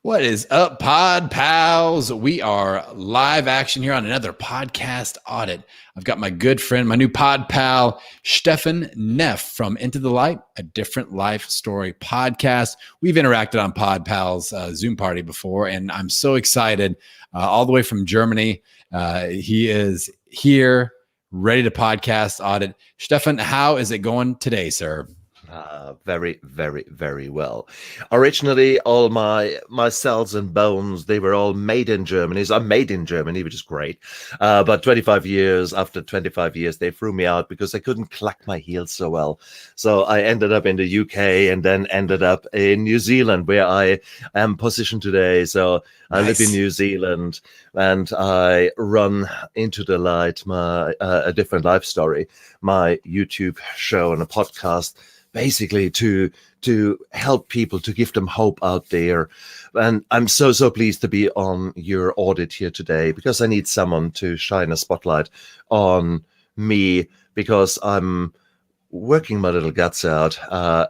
What is up, Pod Pals? We are live action here on another podcast audit. I've got my good friend, my new pod pal, Stephan Neff from Into the Light, a Different Life Story podcast. We've interacted on Pod Pals Zoom party before, and I'm so excited. All the way from Germany. He is here, ready to podcast audit. Stephan, how is it going today, sir? Very, very, very well. Originally, all my cells and bones, they were all made in Germany. So I'm made in Germany, which is great. But after 25 years, they threw me out because I couldn't clack my heels so well. So I ended up in the UK and then ended up in New Zealand, where I am positioned today. So I live in New Zealand and I run Into the Light, a different life story, my YouTube show and a podcast, basically to help people, to give them hope out there. And I'm so pleased to be on your audit here today, because I need someone to shine a spotlight on me, because I'm working my little guts out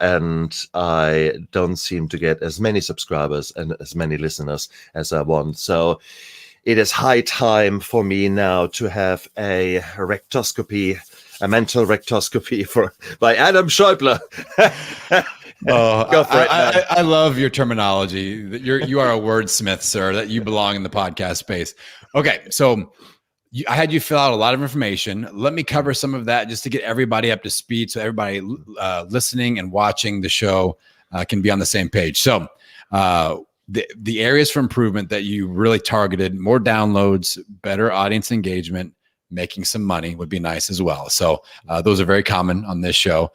and I don't seem to get as many subscribers and as many listeners as I want. So it is high time for me now to have a mental rectoscopy by Adam Schäuble. Go for it. I love your terminology. You are a wordsmith, sir, that you belong in the podcast space. Okay, so I had you fill out a lot of information. Let me cover some of that just to get everybody up to speed, so everybody listening and watching the show can be on the same page. So the areas for improvement that you really targeted: more downloads, better audience engagement, making some money would be nice as well. So those are very common on this show.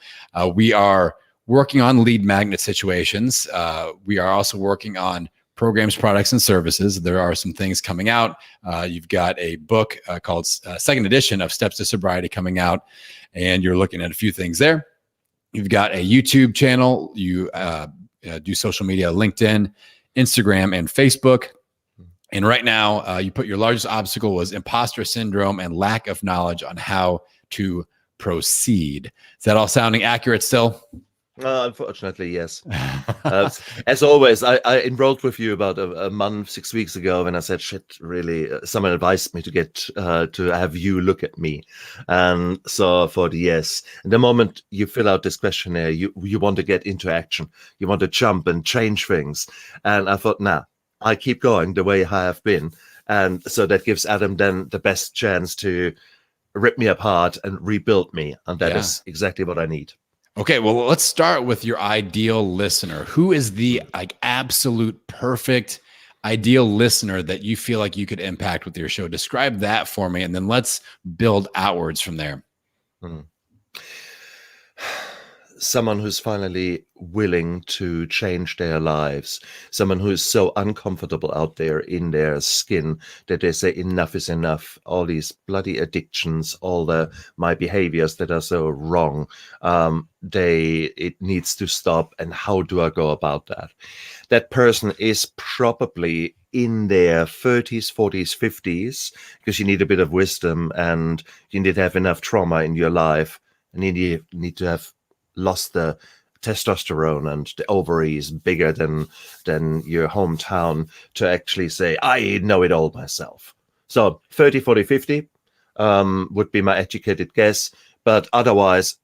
We are working on lead magnet situations. We are also working on programs, products, and services. There are some things coming out. You've got a book called second edition of Steps to Sobriety coming out, and you're looking at a few things there. You've got a YouTube channel. You do social media, LinkedIn, Instagram, and Facebook. And right now, you put your largest obstacle was imposter syndrome and lack of knowledge on how to proceed. Is that all sounding accurate still? Unfortunately, yes. As always, I enrolled with you about a month, 6 weeks ago, when I said, shit, really, someone advised me to get to have you look at me. And so I thought, yes. And the moment you fill out this questionnaire, you want to get into action. You want to jump and change things. And I thought, nah, I keep going the way I have been. And so that gives Adam then the best chance to rip me apart and rebuild me. And that is exactly what I need. Okay, well, let's start with your ideal listener. Who is the absolute perfect ideal listener that you feel like you could impact with your show? Describe that for me, and then let's build outwards from there. Someone who's finally willing to change their lives. Someone who is so uncomfortable out there in their skin that they say enough is enough. All these bloody addictions, all my behaviors that are so wrong, it needs to stop. And how do I go about that? That person is probably in their 30s, 40s, 50s, because you need a bit of wisdom and you need to have enough trauma in your life, and you need to have lost the testosterone and the ovaries bigger than your hometown to actually say, I know it all myself. So 30, 40, 50 would be my educated guess. But otherwise,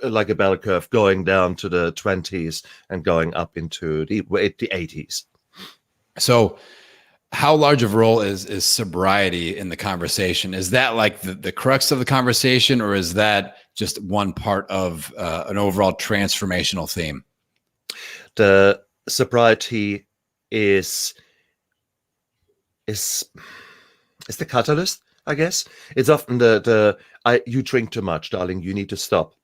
like a bell curve, going down to the 20s and going up into the 80s. So how large of a role is sobriety in the conversation? Is that like the crux of the conversation, or is that just one part of an overall transformational theme? The sobriety is the catalyst, I guess. It's often you drink too much, darling, you need to stop.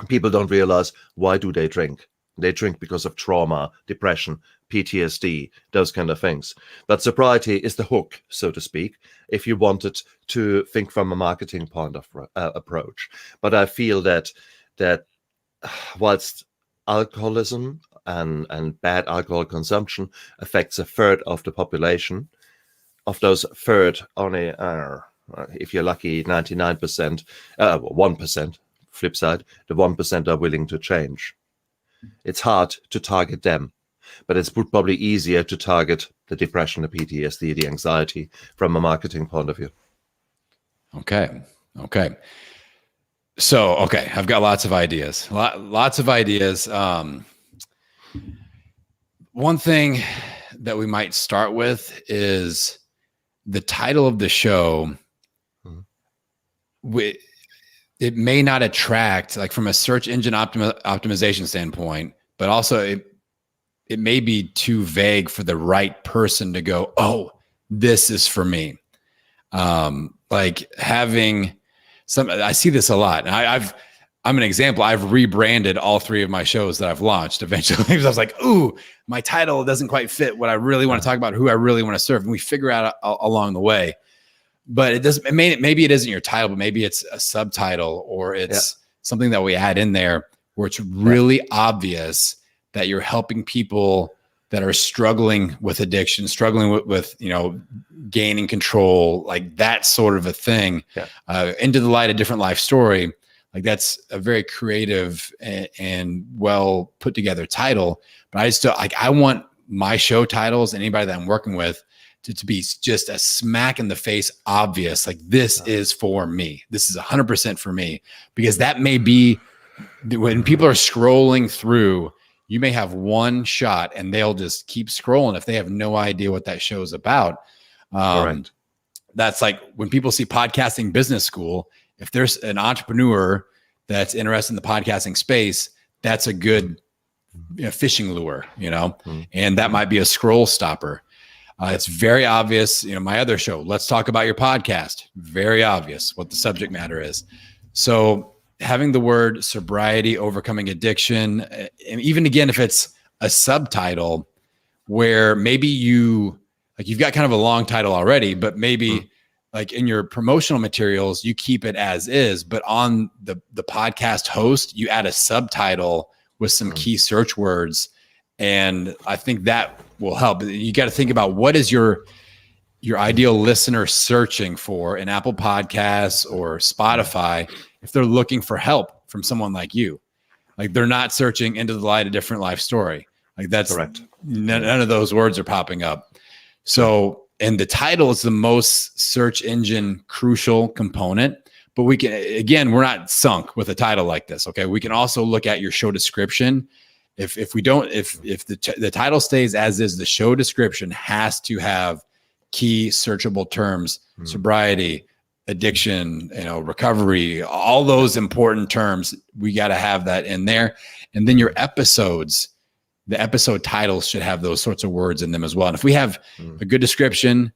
People don't realize, why do they drink? They drink because of trauma, depression, PTSD, those kind of things. But sobriety is the hook, so to speak, if you wanted to think from a marketing point of approach. But I feel that whilst alcoholism and bad alcohol consumption affects a third of the population, of those third, only, if you're lucky, 99%, 1%, flip side, the 1% are willing to change. It's hard to target them. but it's probably easier to target the depression, the PTSD, the anxiety from a marketing point of view. Okay. So, I've got lots of ideas. Lots of ideas. One thing that we might start with is the title of the show. It may not attract, like from a search engine optimization standpoint, but also it may be too vague for the right person to go, oh, this is for me. Like having I see this a lot. And I'm an example. I've rebranded all 3 of my shows that I've launched eventually. Because I was like, ooh, my title doesn't quite fit what I really want to talk about, who I really want to serve. And we figure out along the way. But it doesn't, maybe it isn't your title, but maybe it's a subtitle or it's something that we add in there where it's really obvious that you're helping people that are struggling with addiction, struggling with gaining control, like that sort of a thing. Into the light, a different life story. Like that's a very creative and well put together title. But I still I want my show titles, anybody that I'm working with, to be just a smack in the face obvious. Like this is for me. This is 100% for me, because that may be when people are scrolling through. You may have one shot and they'll just keep scrolling if they have no idea what that show is about. Correct. That's like when people see Podcasting Business School, if there's an entrepreneur that's interested in the podcasting space, that's a good fishing lure, and that might be a scroll stopper. It's very obvious. My other show, Let's Talk About Your Podcast, very obvious what the subject matter is. So having the word sobriety, overcoming addiction, and even again, if it's a subtitle where maybe you've got kind of a long title already, but maybe like in your promotional materials, you keep it as is, but on the podcast host, you add a subtitle with some key search words. And I think that will help. You got to think about what is your ideal listener searching for in Apple Podcasts or Spotify if they're looking for help from someone like you. Like they're not searching Into the Light, a Different Life Story. Like that's correct. None of those words are popping up. So, and the title is the most search engine crucial component, but we can, again, we're not sunk with a title like this. Okay. We can also look at your show description. If the title stays as is, the show description has to have key searchable terms, sobriety, addiction, recovery, all those important terms. We got to have that in there. And then your episodes, the episode titles should have those sorts of words in them as well. And if we have a good description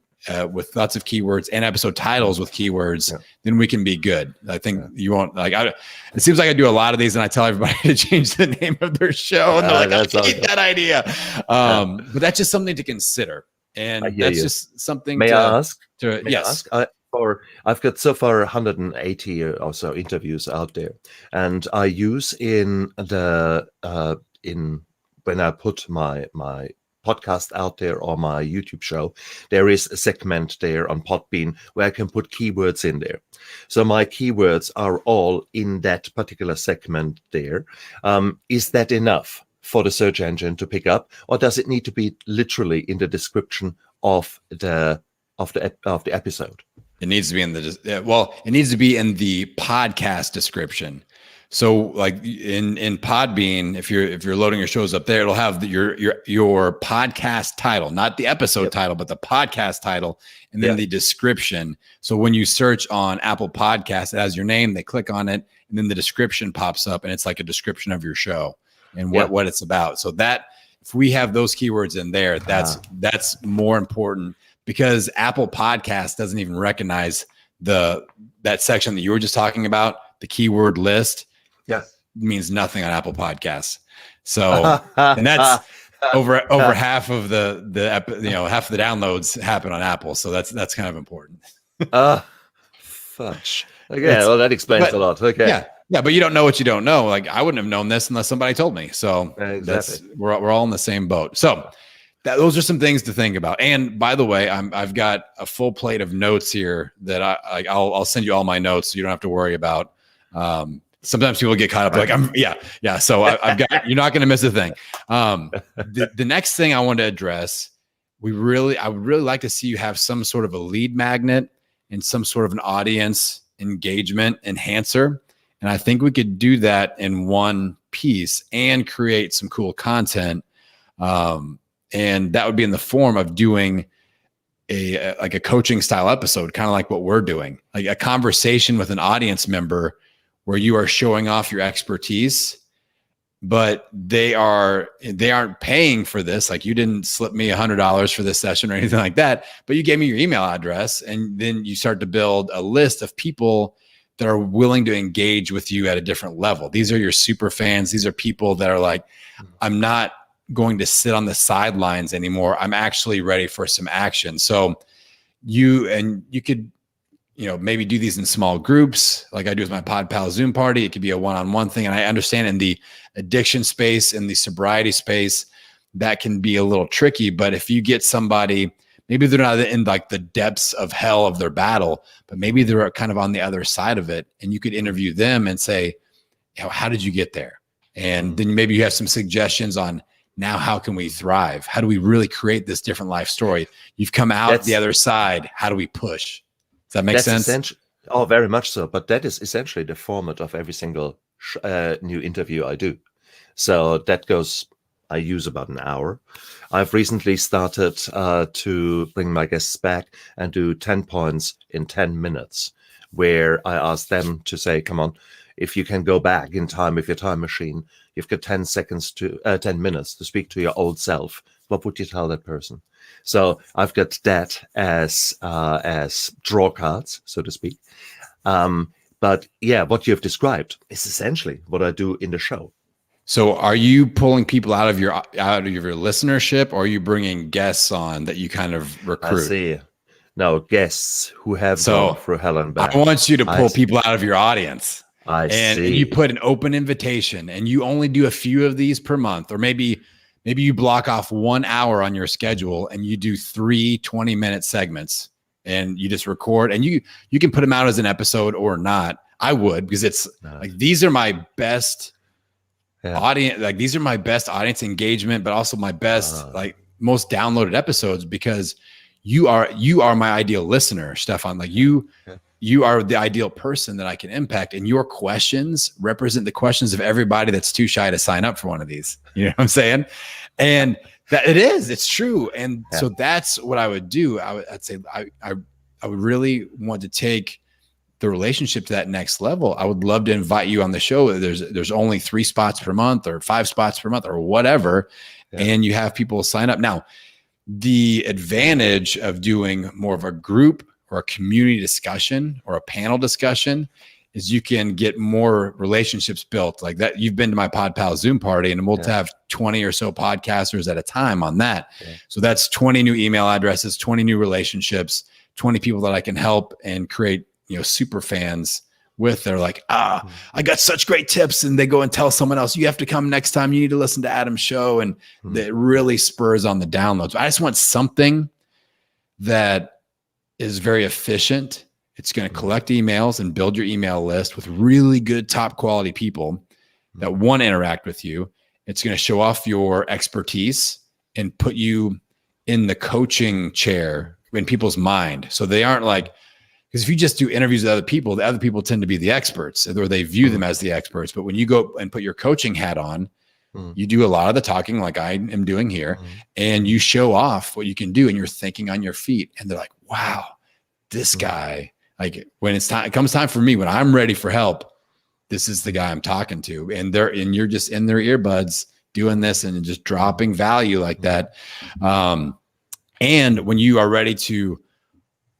with lots of keywords and episode titles with keywords, then we can be good. I think you won't it seems like I do a lot of these and I tell everybody to change the name of their show. And they're like, I hate that idea. But that's just something to consider. And that's just something May I ask? Yes. I've got so far 180 or so interviews out there, and I use when I put my podcast out there or my YouTube show, there is a segment there on Podbean where I can put keywords in there. So my keywords are all in that particular segment there. Is that enough for the search engine to pick up, or does it need to be literally in the description of the episode? It needs to be it needs to be in the podcast description. So like in Podbean, if you're loading your shows up there, it'll have your podcast title, not the episode title, but the podcast title, and then the description. So when you search on Apple Podcasts, it has your name, they click on it, and then the description pops up, and it's like a description of your show and what it's about. So that if we have those keywords in there, that's more important, because Apple Podcasts doesn't even recognize that section that you were just talking about, the keyword list. Means nothing on Apple Podcasts. So, and that's over half of half of the downloads happen on Apple. So that's kind of important. Fudge. Okay, well that explains a lot. Okay. Yeah, but you don't know what you don't know. Like I wouldn't have known this unless somebody told me. So we're all in the same boat. So those are some things to think about. And by the way, I've got a full plate of notes here that I'll send you all my notes, so you don't have to worry about Sometimes people get caught up like, yeah. So I've got, you're not going to miss a thing. The next thing I want to address, I would really like to see you have some sort of a lead magnet and some sort of an audience engagement enhancer. And I think we could do that in one piece and create some cool content. And that would be in the form of doing a coaching style episode, kind of like what we're doing, like a conversation with an audience member where you are showing off your expertise, but they aren't paying for this. Like, you didn't slip me $100 for this session or anything like that, but you gave me your email address, and then you start to build a list of people that are willing to engage with you at a different level. These are your super fans. These are people that are like, I'm not going to sit on the sidelines anymore. I'm actually ready for some action. So you could, maybe do these in small groups, like I do with my Pod Pal Zoom party. It could be a one-on-one thing. And I understand in the addiction space, in the sobriety space, that can be a little tricky. But if you get somebody, maybe they're not in like the depths of hell of their battle, but maybe they're kind of on the other side of it, and you could interview them and say, how did you get there? And then maybe you have some suggestions on, now how can we thrive? How do we really create this different life story? You've come out the other side. How do we push? Does that make sense? Oh, very much so. But that is essentially the format of every single new interview I do. So I use about an hour. I've recently started to bring my guests back and do 10 points in 10 minutes, where I ask them to say, come on, if you can go back in time with your time machine, you've got 10 minutes to speak to your old self. What would you tell that person? So I've got that as draw cards, so to speak. But yeah, what you've described is essentially what I do in the show. So are you pulling people out of your listenership, or are you bringing guests on that you kind of recruit? I see. No, guests who have gone through hell and back. I want you to pull people out of your audience. And you put an open invitation, and you only do a few of these per month, or maybe you block off 1 hour on your schedule and you do 3 20-minute segments, and you just record, and you can put them out as an episode or not. I would, because it's like, these are my best audience. Like, these are my best audience engagement, but also my best, like, most downloaded episodes, because you are my ideal listener, Stephan. Like, you are the ideal person that I can impact, and your questions represent the questions of everybody that's too shy to sign up for one of these. You know what I'm saying? And that it's true. And so that's what I would do. I'd say I would really want to take the relationship to that next level. I would love to invite you on the show. There's only 3 spots per month or 5 spots per month or whatever. And you have people sign up. Now, the advantage of doing more of a group or a community discussion or a panel discussion is you can get more relationships built like that. You've been to my Pod Pal Zoom party, and we'll have 20 or so podcasters at a time on that. So that's 20 new email addresses, 20 new relationships, 20 people that I can help and create, super fans with. They're like, I got such great tips. And they go and tell someone else, you have to come next time. You need to listen to Adam's show. And that really spurs on the downloads. I just want something that is very efficient. It's going to collect emails and build your email list with really good, top quality people that want to interact with you. It's going to show off your expertise and put you in the coaching chair in people's mind. So they aren't like, because if you just do interviews with other people, the other people tend to be the experts, or they view them as the experts. But when you go and put your coaching hat on, you do a lot of the talking like I am doing here, and you show off what you can do, and you're thinking on your feet, and they're like, wow, this guy, like, when it comes time for me, when I'm ready for help, this is the guy I'm talking to. And you're just in their earbuds doing this and just dropping value like that. And when you are ready to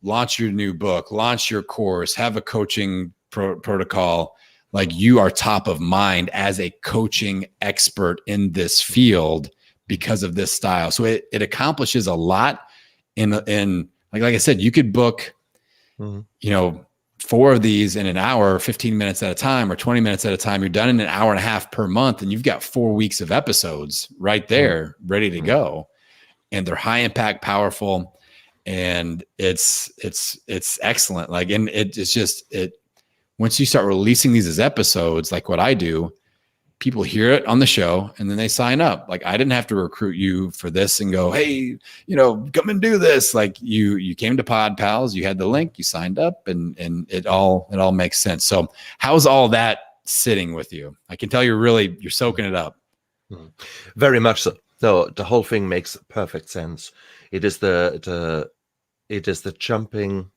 launch your new book, launch your course, have a coaching protocol, like, you are top of mind as a coaching expert in this field because of this style. So it accomplishes a lot in like I said, you could book, 4 of these in an hour, 15 minutes at a time, or 20 minutes at a time. You're done in an hour and a half per month, and you've got 4 weeks of episodes right there ready to go. And they're high impact, powerful, and it's excellent. Like, and it's just, once you start releasing these as episodes, like what I do, people hear it on the show and then they sign up. Like I didn't have to recruit you for this and go, hey, come and do this. Like you came to Pod Pals, you had the link, you signed up, and it all makes sense. So how's all that sitting with you? I can tell you're soaking it up. Very much so. No, the whole thing makes perfect sense. It is the jumping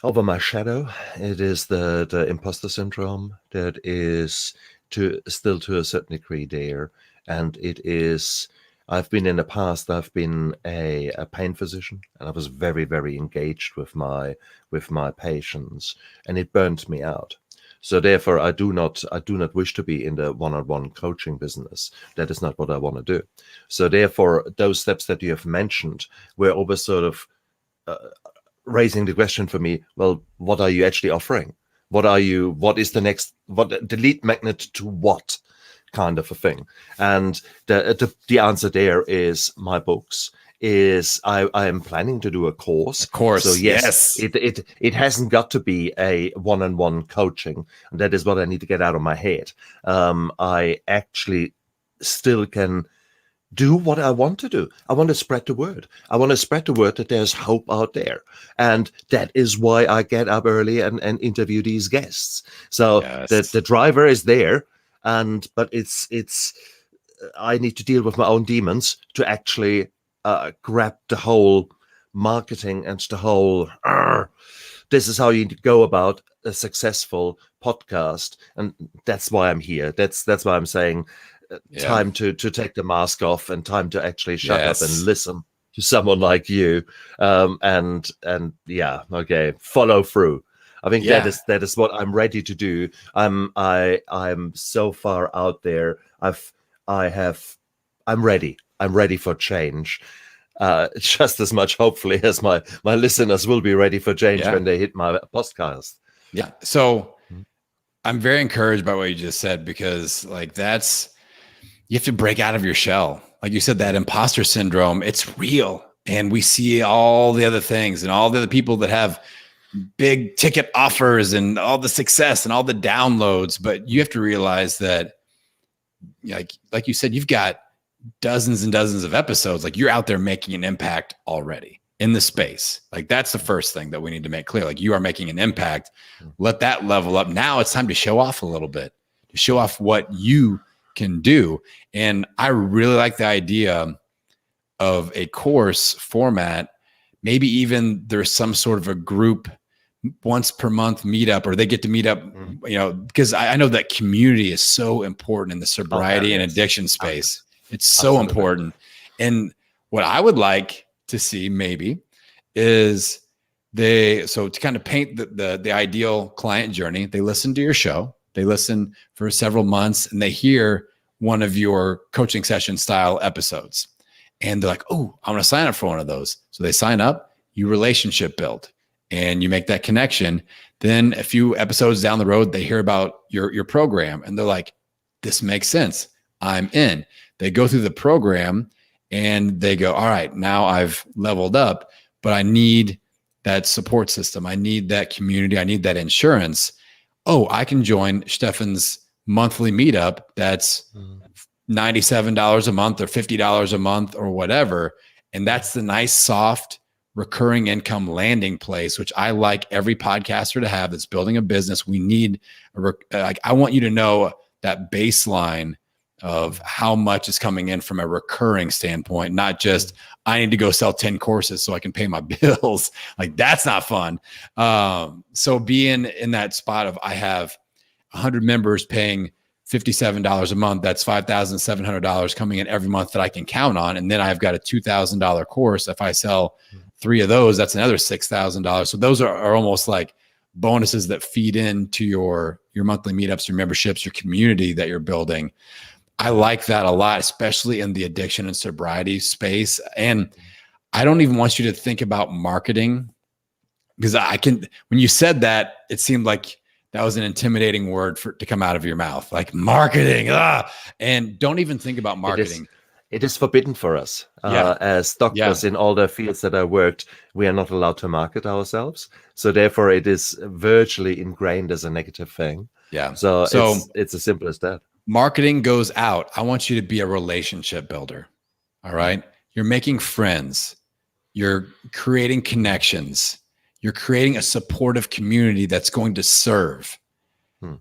over my shadow. It is the imposter syndrome that is to a certain degree there. And it is, I've been in the past, I've been a pain physician, and I was very, very engaged with my patients, and it burnt me out. So therefore, I do not wish to be in the one-on-one coaching business. That is not what I want to do. So therefore, those steps that you have mentioned were always sort of raising the question for me, well, what are you actually offering? What is the lead magnet to what kind of a thing? And the answer there is my books. I am planning to do a course. Of course. So yes. It hasn't got to be a one-on-one coaching. And that is what I need to get out of my head. I actually still can do what I want to do. I want to spread the word. I want to spread the word that there's hope out there. And that is why I get up early and interview these guests. So yes. the driver is there, but it's I need to deal with my own demons to actually grab the whole marketing and the whole this is how you go about a successful podcast. And that's why I'm here. That's why I'm saying time to take the mask off and time to actually shut up and listen to someone like you. Follow through. I think that is what I'm ready to do. I'm so far out there. I'm ready. I'm ready for change. Just as much, hopefully, as my listeners will be ready for change when they hit my podcast. Yeah. So I'm very encouraged by what you just said, because you have to break out of your shell. Like you said, that imposter syndrome, it's real. And we see all the other things and all the other people that have big ticket offers and all the success and all the downloads. But you have to realize that, like you said, you've got dozens and dozens of episodes. Like you're out there making an impact already in the space. Like that's the first thing that we need to make clear. Like you are making an impact. Let that level up. Now it's time to show off a little bit, to show off what you can do. And I really like the idea of a course format. Maybe even there's some sort of a group once per month meetup, or they get to meet up, because I know that community is so important in the sobriety and addiction space. It's so important. And what I would like to see maybe is to kind of paint the ideal client journey. They listen to your show. They listen for several months and they hear one of your coaching session style episodes. And they're like, oh, I want to sign up for one of those. So they sign up, you relationship build, and you make that connection. Then a few episodes down the road, they hear about your program and they're like, this makes sense. I'm in. They go through the program and they go, all right, now I've leveled up, but I need that support system. I need that community. I need that insurance. Oh, I can join Stephan's monthly meetup. That's $97 a month or $50 a month or whatever. And that's the nice, soft, recurring income landing place, which I like every podcaster to have that's building a business. We need, I want you to know that baseline of how much is coming in from a recurring standpoint, not just I need to go sell 10 courses so I can pay my bills. Like that's not fun. So being in that spot of I have 100 members paying $57 a month, that's $5,700 coming in every month that I can count on. And then I've got a $2,000 course. If I sell 3 of those, that's another $6,000. So those are almost like bonuses that feed into your monthly meetups, your memberships, your community that you're building. I like that a lot, especially in the addiction and sobriety space. And I don't even want you to think about marketing, because when you said that, it seemed like that was an intimidating word to come out of your mouth, like marketing. And don't even think about marketing. It is forbidden for us. As doctors in all the fields that I worked, we are not allowed to market ourselves. So therefore, it is virtually ingrained as a negative thing. Yeah. So it's as simple as that. Marketing goes out. I want you to be a relationship builder. All right. You're making friends. You're creating connections. You're creating a supportive community that's going to serve.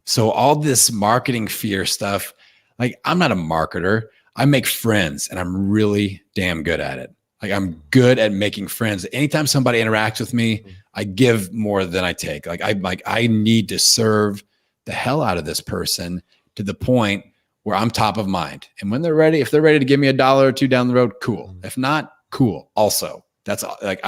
So all this marketing fear stuff, like I'm not a marketer. I make friends and I'm really damn good at it. Like I'm good at making friends. Anytime somebody interacts with me, I give more than I take. Like I need to serve the hell out of this person to the point where I'm top of mind. And when they're ready, if they're ready to give me $1 or $2 down the road, cool. If not, cool. Also, that's like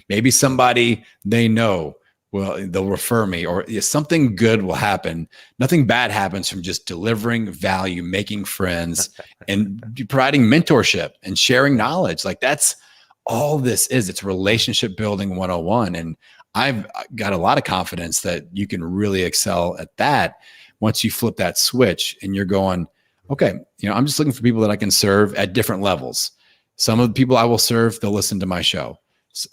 maybe somebody they know. Well, they'll refer me or something good will happen. Nothing bad happens from just delivering value, making friends, and providing mentorship and sharing knowledge. Like that's all this is. It's relationship building 101. And I've got a lot of confidence that you can really excel at that once you flip that switch and you're going, okay, I'm just looking for people that I can serve at different levels. Some of the people I will serve, they'll listen to my show.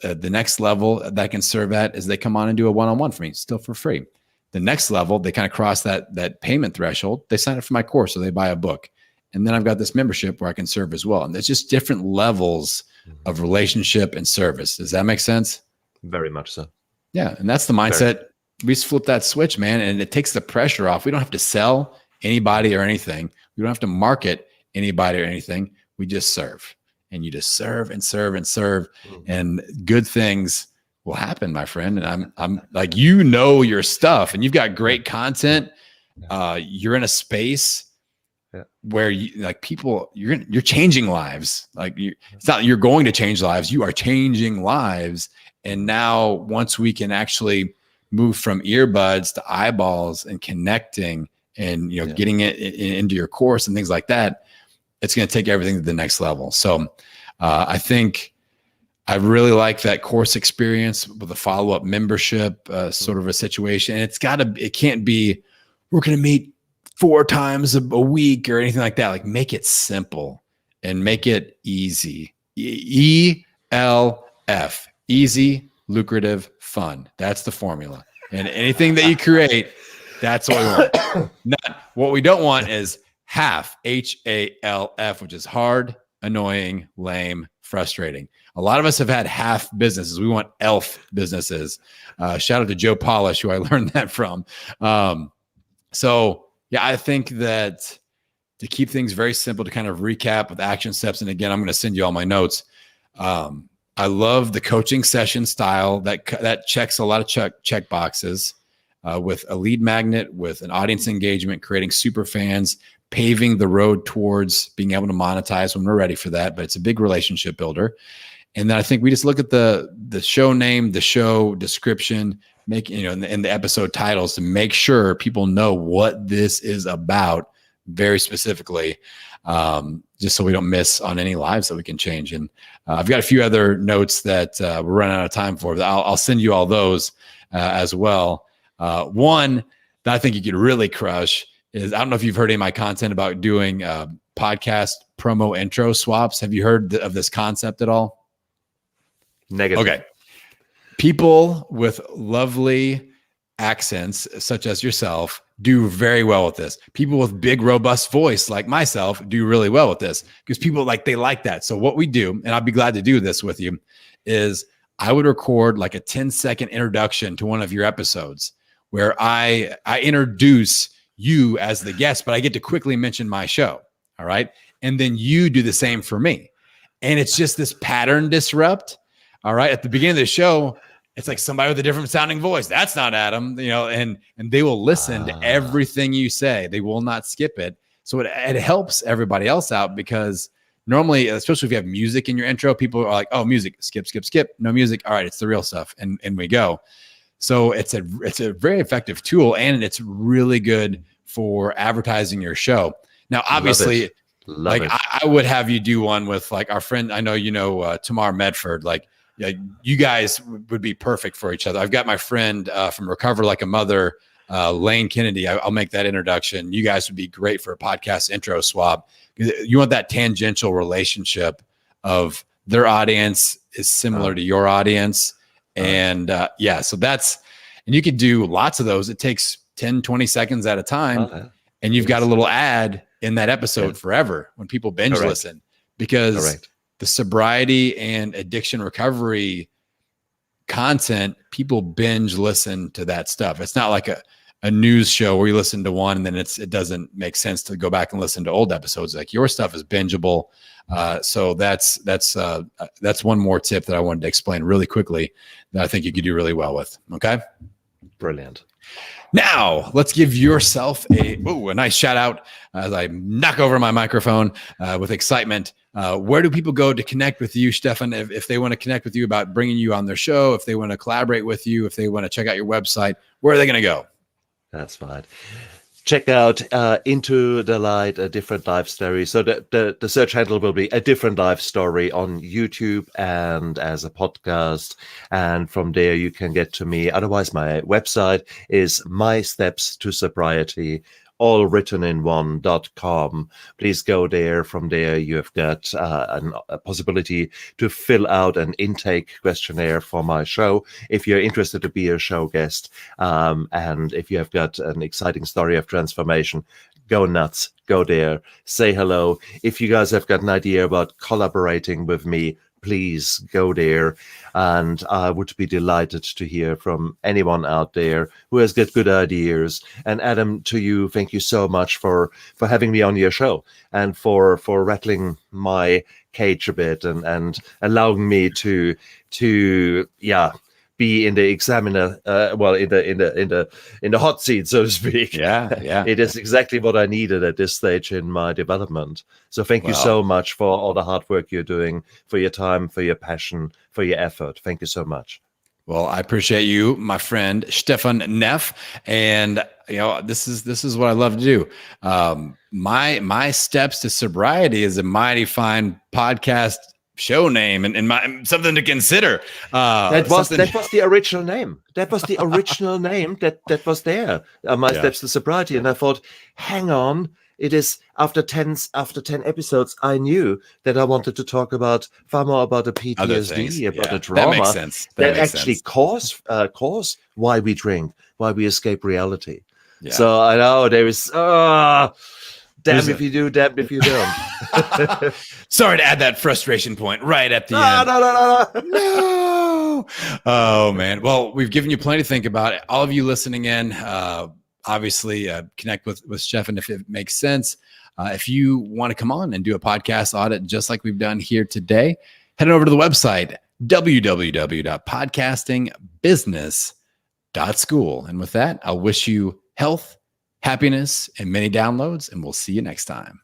The next level that I can serve at is they come on and do a one-on-one for me, still for free. The next level, they kind of cross that payment threshold. They sign up for my course or they buy a book. And then I've got this membership where I can serve as well. And there's just different levels of relationship and service. Does that make sense? Very much so. Yeah. And that's the mindset. We just flip that switch, man. And it takes the pressure off. We don't have to sell anybody or anything. We don't have to market anybody or anything. We just serve. And you just serve and serve and serve, and good things will happen, my friend. And I'm like, your stuff, and you've got great content. You're in a space where you're changing lives. Like it's not you're going to change lives. You are changing lives. And now, once we can actually move from earbuds to eyeballs and connecting, and getting it into your course and things like that, it's going to take everything to the next level. So I think I really like that course experience with a follow-up membership sort of a situation. And it can't be, we're going to meet 4 times a week or anything like that. Like make it simple and make it easy. ELF, easy, lucrative, fun. That's the formula. And anything that you create, that's what we want. What we don't want is HALF, HALF, which is hard, annoying, lame, frustrating. A lot of us have had half businesses. We want ELF businesses. Shout out to Joe Polish, who I learned that from. So yeah, I think that to keep things very simple, to kind of recap with action steps. And again, I'm going to send you all my notes. I love the coaching session style that checks a lot of check boxes with a lead magnet, with an audience engagement, creating super fans, paving the road towards being able to monetize when we're ready for that. But it's a big relationship builder. And then I think we just look at the show name, the show description, and the episode titles to make sure people know what this is about very specifically, just so we don't miss on any lives that we can change. And I've got a few other notes that we're running out of time for. I'll send you all those as well. One that I think you could really crush is, I don't know if you've heard any of my content about doing podcast promo intro swaps. Have you heard of this concept at all? Negative. Okay. People with lovely accents, such as yourself, do very well with this. People with big, robust voice, like myself, do really well with this because people they like that. So what we do, and I'll be glad to do this with you, is I would record like a 10-second introduction to one of your episodes where I introduce you as the guest, but I get to quickly mention my show. All right. And then you do the same for me. And it's just this pattern disrupt. All right. At the beginning of the show, it's like somebody with a different sounding voice. That's not Adam, and they will listen to everything you say. They will not skip it. So it helps everybody else out, because normally, especially if you have music in your intro, people are like, oh, music, skip, skip, skip. No music. All right. It's the real stuff. And we go. So it's a very effective tool, and it's really good for advertising your show. Now, obviously, I would have you do one with like our friend. I know Tamar Medford. You guys would be perfect for each other. I've got my friend from Recover Like a Mother, Lane Kennedy, I'll make that introduction. You guys would be great for a podcast intro swap. You want that tangential relationship of their audience is similar to your audience. And so and you could do lots of those. It takes 10, 20 seconds at a time. And you've got a little ad in that episode forever when people binge listen, because the sobriety and addiction recovery content, people binge listen to that stuff. It's not like a news show where you listen to one and then it doesn't make sense to go back and listen to old episodes. Like your stuff is bingeable. So that's one more tip that I wanted to explain really quickly that I think you could do really well with. Okay. Brilliant. Now let's give yourself a nice shout out as I knock over my microphone with excitement. Where do people go to connect with you, Stephan? If they want to connect with you about bringing you on their show, if they want to collaborate with you, if they want to check out your website, where are they going to go? That's fine. Check out Into the Light, A Different Life Story. So the search handle will be A Different Life Story on YouTube and as a podcast. And from there, you can get to me. Otherwise, my website is My Steps to Sobriety, all written in one.com. Please go there. From there, you have got a possibility to fill out an intake questionnaire for my show if you're interested to be a show guest. And if you have got an exciting story of transformation, go nuts, go there, say hello. If you guys have got an idea about collaborating with me, please go there. And I would be delighted to hear from anyone out there who has got good ideas. And Adam, to you, thank you so much for having me on your show and for rattling my cage a bit and allowing me to be in the examiner, in the hot seat, so to speak. Yeah. It is exactly what I needed at this stage in my development. So thank you so much for all the hard work you're doing, for your time, for your passion, for your effort. Thank you so much. Well, I appreciate you, my friend Stephan Neff, and this is what I love to do. My Steps to Sobriety is a mighty fine podcast show name and something to consider. That was the original name. That was the original name that was there. My Steps to Sobriety, and I thought, hang on, it is after 10 episodes. I knew that I wanted to talk about far more about the PTSD, about the trauma that makes sense. That actually cause why we drink, why we escape reality. Yeah. So I know there is. Damn if you do, damn if you don't. Sorry to add that frustration point right at the end. No. Oh, man. Well, we've given you plenty to think about. All of you listening in, obviously connect with Stephan if it makes sense. If you want to come on and do a podcast audit just like we've done here today, head on over to the website, www.podcastingbusiness.school. And with that, I'll wish you health, happiness, and many downloads, and we'll see you next time.